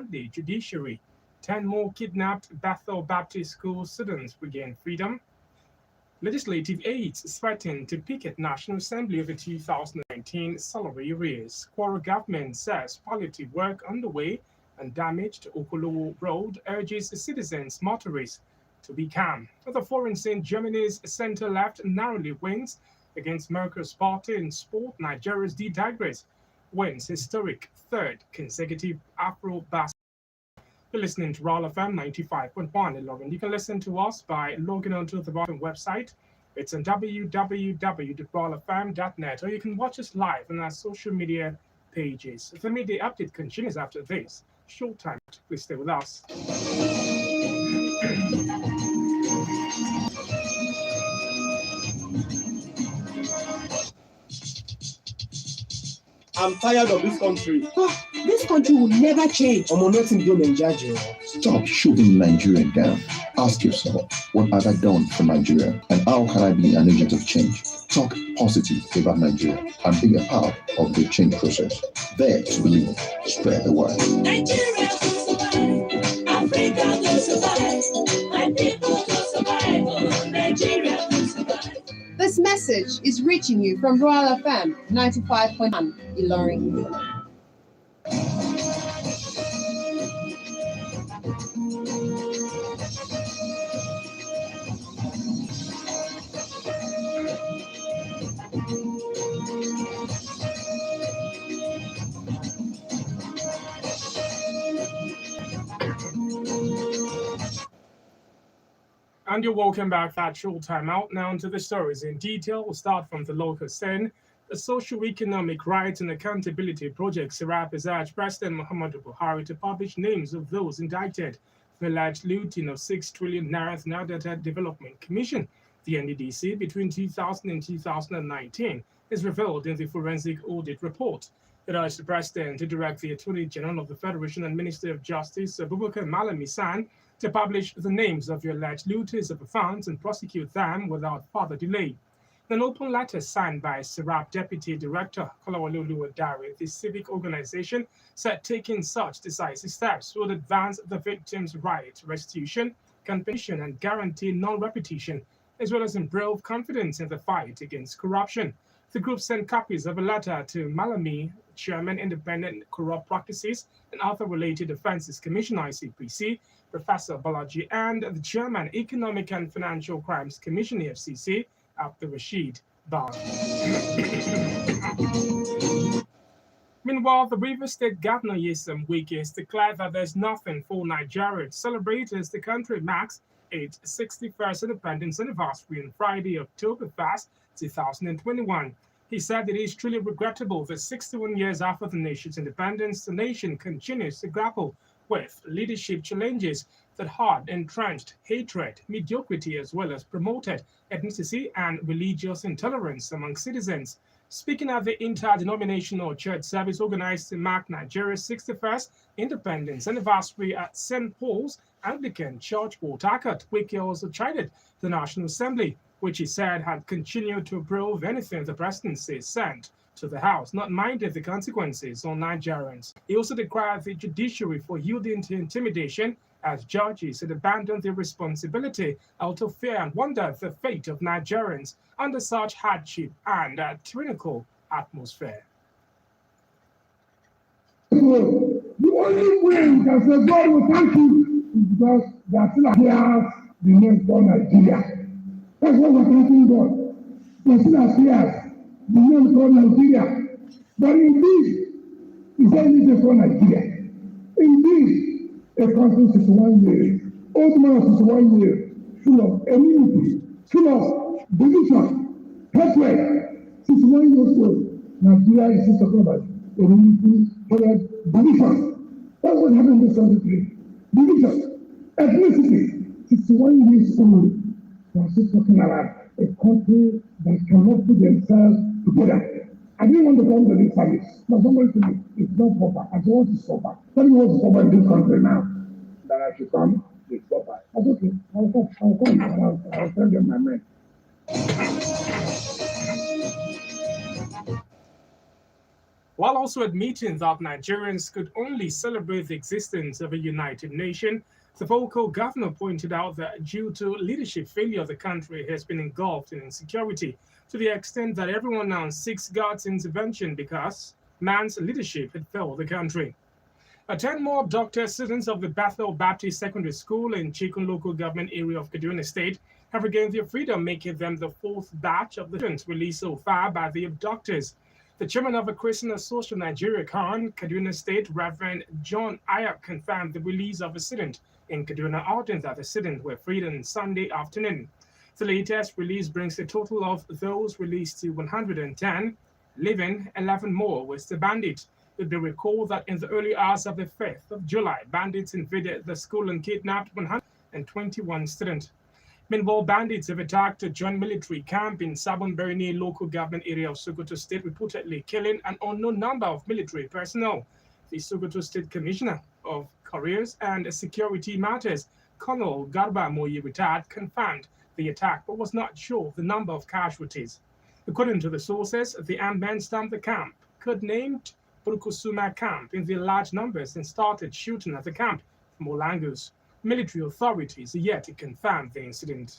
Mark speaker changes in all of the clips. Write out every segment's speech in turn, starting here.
Speaker 1: at the judiciary. 10 more kidnapped Bethel Baptist School students regain freedom. Legislative aides threaten to picket National Assembly over 2019 salary arrears. Kwara government says palliative work underway and damage to Okolowo Road urges citizens motorists to be calm. The foreign scene, Germany's center-left narrowly wins against Merkel's party in sport. Nigeria's D Tigers wins historic third consecutive Afro Basket. You're listening to Royal FM 95.1 in Logan. You can listen to us by logging onto the bottom website. It's on www.royalfm.net, or you can watch us live on our social media pages. The media update continues after this short time. Please stay with us.
Speaker 2: I'm tired of this country.
Speaker 3: This country will never change.
Speaker 2: I'm nothing doing in Nigeria.
Speaker 4: Stop shooting Nigeria down. Ask yourself, what have I done for Nigeria? And how can I be an agent of change? Talk positive about Nigeria and be a part of the change process. Dare to believe. Spread the word.
Speaker 5: Nigeria will survive. Africa will survive. My people will survive. Oh, Nigeria will survive.
Speaker 6: This message is reaching you from Royal FM 95.1 Ilorin.
Speaker 1: And you're welcome back for that short time out. Now into the stories in detail. We'll start from the local scene. The Socio-Economic Rights and Accountability Project, SERAP, has urged President Muhammadu Buhari to publish names of those indicted for alleged looting of 6 trillion naira in the Delta Development Commission, the NDDC, between 2000 and 2019, is revealed in the forensic audit report. It urged the President to direct the Attorney General of the Federation and Minister of Justice, Abubakar Malami San, to publish the names of the alleged looters of the funds and prosecute them without further delay. In an open letter signed by SERAP Deputy Director Kolawole Oluwadare, the civic organization said taking such decisive steps would advance the victims' right to restitution, compensation, and guarantee non-repetition, as well as improve confidence in the fight against corruption. The group sent copies of a letter to Malami, Chairman, Independent Corrupt Practices and Other Related Offences Commission, ICPC, Professor Balaji, and the Chairman, Economic and Financial Crimes Commission, EFCC, Abdul Rashid Bar. Meanwhile, the Rivers State Governor Nyesom Wike has declared that there's nothing for Nigeria to celebrate as the country marks its 61st independence anniversary on Friday, October 1st, 2021. He said it is truly regrettable that 61 years after the nation's independence, the nation continues to grapple with leadership challenges that hard entrenched hatred, mediocrity, as well as promoted ethnicity and religious intolerance among citizens. Speaking at the interdenominational church service organized to mark Nigeria's 61st independence anniversary at St. Paul's Anglican Church, Port Harcourt, Wike also chided the National Assembly, which he said had continued to approve anything the presidency sent to the House, not minding the consequences on Nigerians. He also decried the judiciary for yielding to intimidation as judges had abandoned their responsibility out of fear and wondered the fate of Nigerians under such hardship and tyrannical atmosphere.
Speaker 7: The only way we can say God will thank you is because that still appears the name called Nigeria. That's what we're thanking God. There still appears the name called Nigeria. But indeed, it's only for Nigeria. Indeed, a country 61 years, old man 61 years, full of enmity, full of division, hatred, 61 years old. Nigeria is still talking about enmity, hatred, division. That's what happened in this country. Division, ethnicity, 61 years old. We are still talking about a country that cannot put themselves together. I didn't want to come to this service. Now somebody told me, it's not proper. I don't want to suffer. Tell me what's proper in this country now. That I should come, it's proper. I said, okay, I'll come, and I'll tell them my mind.
Speaker 1: while also admitting that Nigerians could only celebrate the existence of a united nation. The vocal governor pointed out that due to leadership failure, the country has been engulfed in insecurity to the extent that everyone now seeks God's intervention because man's leadership had failed the country. 10 more abducted students of the Bethel Baptist Secondary School in Chikun local government area of Kaduna State have regained their freedom, making them the fourth batch of the students released so far by the abductors. The chairman of the Christian Association Nigeria CAN, Kaduna State, Reverend John Ayak, confirmed the release of a student in Kaduna, adding that the students were freed on Sunday afternoon. The latest release brings the total of those released to 110, leaving 11 more with the bandits. It will be recalled that in the early hours of the 5th of July, bandits invaded the school and kidnapped 121 students. Meanwhile, bandits have attacked a joint military camp in Sabon Birni local government area of Sokoto State, reportedly killing an unknown number of military personnel. The Sokoto State Commissioner of Careers and Security Matters, Colonel Garba Moyi retired, confirmed the attack but was not sure of the number of casualties. According to the sources, the armed men stormed the camp, codenamed Burkusuma camp, in their large numbers and started shooting at the camp from all angles. Military authorities are yet to confirm the incident.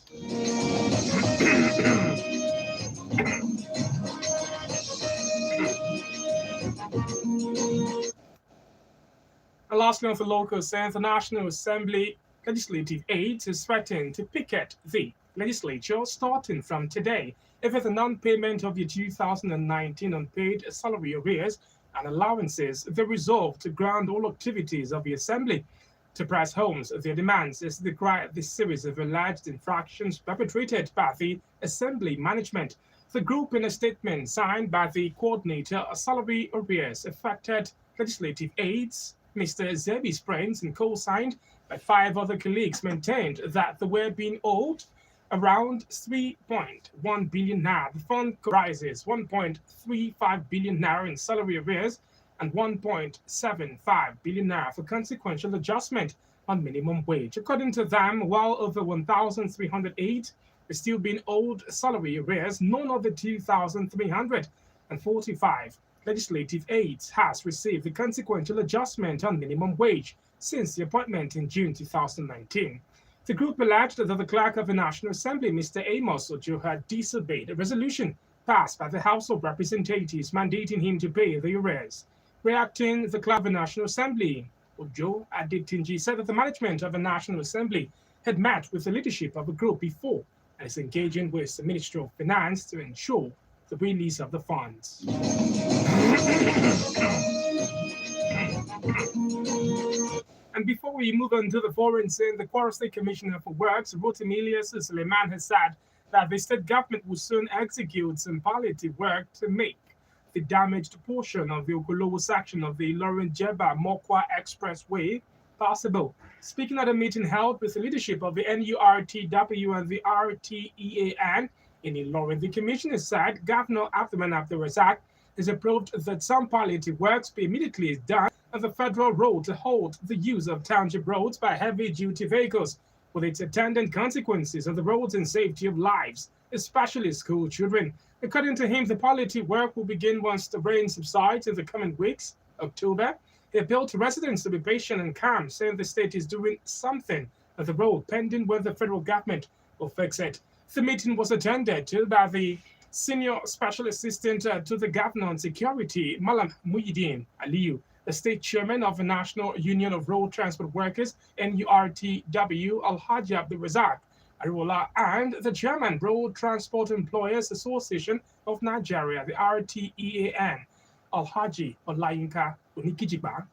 Speaker 1: And lastly, on the local scene, the National Assembly legislative aides is threatening to picket the legislature starting from today if the non-payment of the 2019 unpaid salary arrears and allowances, they resolve to ground all activities of the Assembly. To press home their demands is the cry of this series of alleged infractions perpetrated by the Assembly management. The group, in a statement signed by the coordinator of salary arrears affected legislative aides, Mr. Zebi Sprains, and co-signed by 5 other colleagues, maintained that they were being owed around 3.1 billion naira. The fund comprises 1.35 billion naira in salary arrears and 1.75 billion naira for consequential adjustment on minimum wage. According to them, while over 1,308 is still being owed salary arrears, none of the 2,345 legislative aides has received the consequential adjustment on minimum wage since the appointment in June 2019. The group alleged that the clerk of the National Assembly, Mr. Amos Ojo, had disobeyed a resolution passed by the House of Representatives mandating him to pay the arrears. Reacting, the clerk of the National Assembly, Ojo Adetinji, said that the management of the National Assembly had met with the leadership of the group before and is engaging with the Ministry of Finance to ensure the release of the funds. And before we move on to the foreign scene, the Kwara State Commissioner for Works, Rotimi Ilyas Suleiman, has said that the state government will soon execute some palliative work to make the damaged portion of the Okolowo section of the Ilorin-Jeba-Mokwa Expressway passable. Speaking at a meeting held with the leadership of the NURTW and the RTEAN in Ilorin, the commissioner said Governor Abdulrahman Abdulrazak has approved that some palliative works be immediately done on the federal road to halt the use of township roads by heavy-duty vehicles, with its attendant consequences on the roads and safety of lives, especially school children. According to him, the palliative work will begin once the rain subsides in the coming weeks, October. He appealed to residents to be patient and calm, saying the state is doing something on the road pending when the federal government will fix it. The meeting was attended to by the Senior Special Assistant to the Governor on Security, Malam Muhyiddin Aliyu, the state chairman of the National Union of Road Transport Workers, NURTW, Alhaji Abdulrazak Ariwola, and the chairman, Road Transport Employers Association of Nigeria, the RTEAN, Alhaji Olayinka Onikijiba.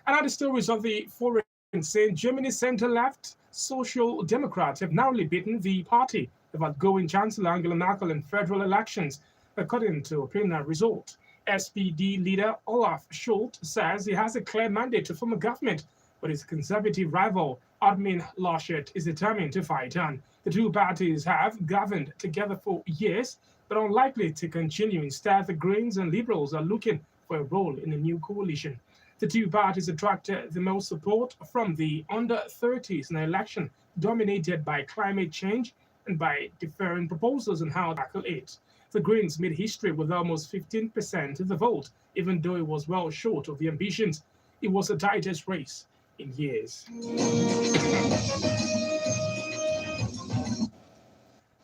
Speaker 1: And other stories of the foreign scene, Germany's center-left Social Democrats have narrowly beaten the party of outgoing Chancellor Angela Merkel in federal elections, according to a preliminary result. SPD leader Olaf Scholz says he has a clear mandate to form a government, but his conservative rival Armin Laschet is determined to fight on. The two parties have governed together for years, but are unlikely to continue. Instead, the Greens and Liberals are looking for a role in a new coalition. The two parties attracted the most support from the under-30s in an election dominated by climate change and by differing proposals on how to tackle it. The Greens made history with almost 15% of the vote, even though it was well short of the ambitions. It was the tightest race in years.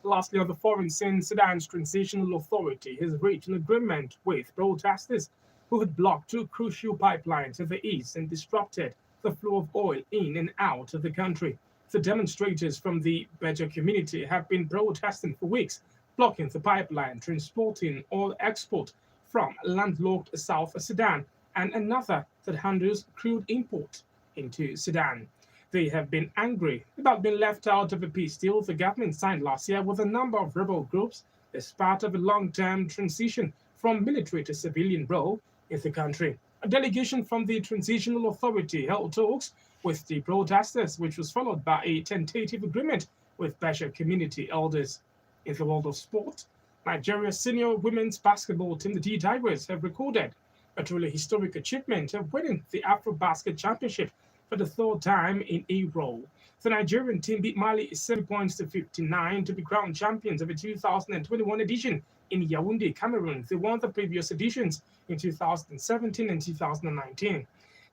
Speaker 1: Lastly, on the foreign scene, Sudan's Transitional Authority has reached an agreement with protesters who had blocked two crucial pipelines in the east and disrupted the flow of oil in and out of the country. The demonstrators from the Beja community have been protesting for weeks, blocking the pipeline transporting oil export from landlocked South Sudan and another that handles crude import into Sudan. They have been angry about being left out of a peace deal the government signed last year with a number of rebel groups as part of a long-term transition from military to civilian role in the country. A delegation from the Transitional Authority held talks with the protesters, which was followed by a tentative agreement with Beja community elders. In the world of sport, Nigeria's senior women's basketball team, the D Tigers, have recorded a truly historic achievement of winning the AfroBasket Championship for the third time in a row. The Nigerian team beat Mali 7 points to 59 to be crowned champions of the 2021 edition in Yaoundé, Cameroon. They won the previous editions in 2017 and 2019.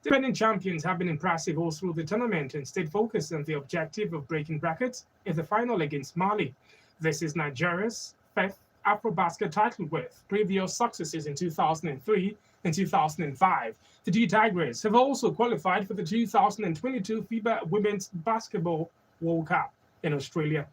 Speaker 1: Defending champions have been impressive all through the tournament and stayed focused on the objective of breaking brackets in the final against Mali. This is Nigeria's fifth AfroBasket title with previous successes in 2003 and 2005. The D Tigers have also qualified for the 2022 FIBA Women's Basketball World Cup in Australia.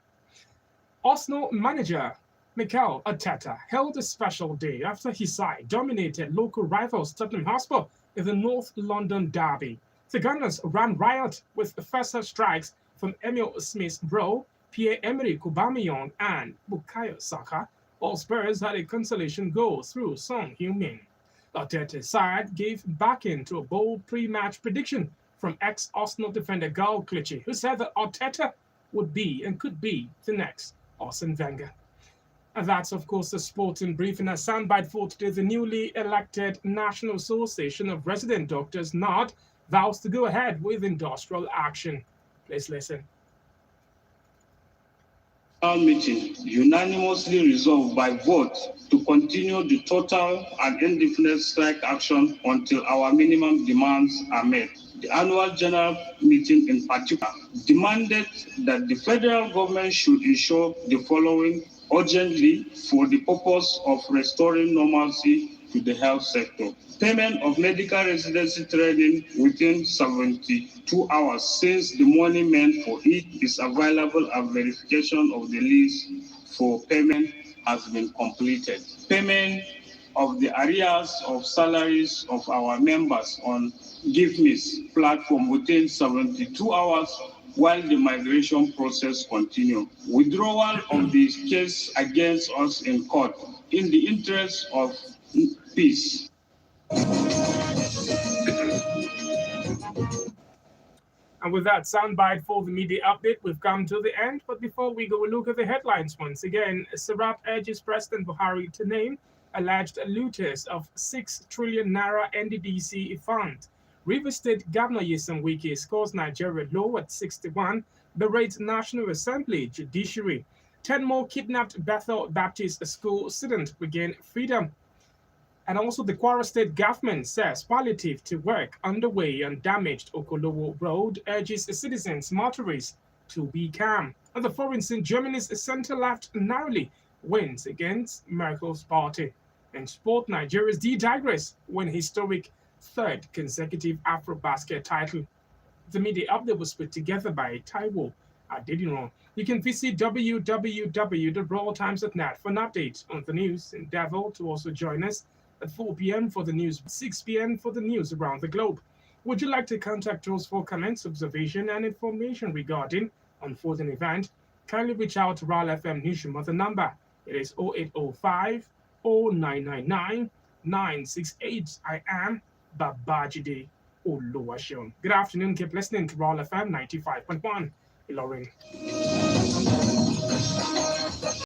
Speaker 1: Arsenal manager Mikel Arteta held a special day after his side dominated local rivals Tottenham Hotspur in the North London derby. The Gunners ran riot with first-half strikes from Emil Smith-Rowe, Pierre-Emerick Aubameyang, and Bukayo Saka, while Spurs had a consolation goal through Son Heung-min. Arteta's side gave backing to a bold pre-match prediction from ex-Arsenal defender Gal Clichy, who said that Arteta would be and could be the next Arsene Wenger. And that's, of course, the sporting briefing. A soundbite for today. The newly elected National Association of Resident Doctors, NARD, vows to go ahead with industrial action. Please listen.
Speaker 8: Our meeting unanimously resolved by vote to continue the total and indefinite strike action until our minimum demands are met. The annual general meeting in particular demanded that the federal government should ensure the following urgently for the purpose of restoring normalcy to the health sector. Payment of medical residency training within 72 hours since the money meant for it is available and verification of the list for payment has been completed. Payment of the arrears of salaries of our members on GiveMe's platform within 72 hours while the migration process continues. Withdrawal of the case against us in court in the interest of peace.
Speaker 1: And with that soundbite for the media update, we've come to the end. But before we go, look at the headlines once again. Serap urges President Buhari to name alleged looters of 6 trillion naira NDDC fund. Rivers State Governor Nyesom Wike scores Nigeria low at 61, berates National Assembly Judiciary. 10 more kidnapped Bethel Baptist School students regain freedom. And also the Kwara State government says palliative to work underway on damaged Okolowo Road, urges citizens, motorists to be calm. And the foreign scene, Germany's center-left narrowly wins against Merkel's party. And sport, Nigeria's D Tigers win historic third consecutive AfroBasket title. The media update was put together by Taiwo Adediran. You can visit www.royaltimes.net for an update on the news. Endeavor to also join us at 4 p.m. for the news, 6 p.m. for the news around the globe. Would you like to contact us for comments, observation, and information regarding unfolding event? Kindly reach out to Royal FM Newsroom on the number. It is 0805 0999 968. I am Babajide Oluwaseun. Good afternoon. Keep listening to Royal FM 95.1 Ilorin.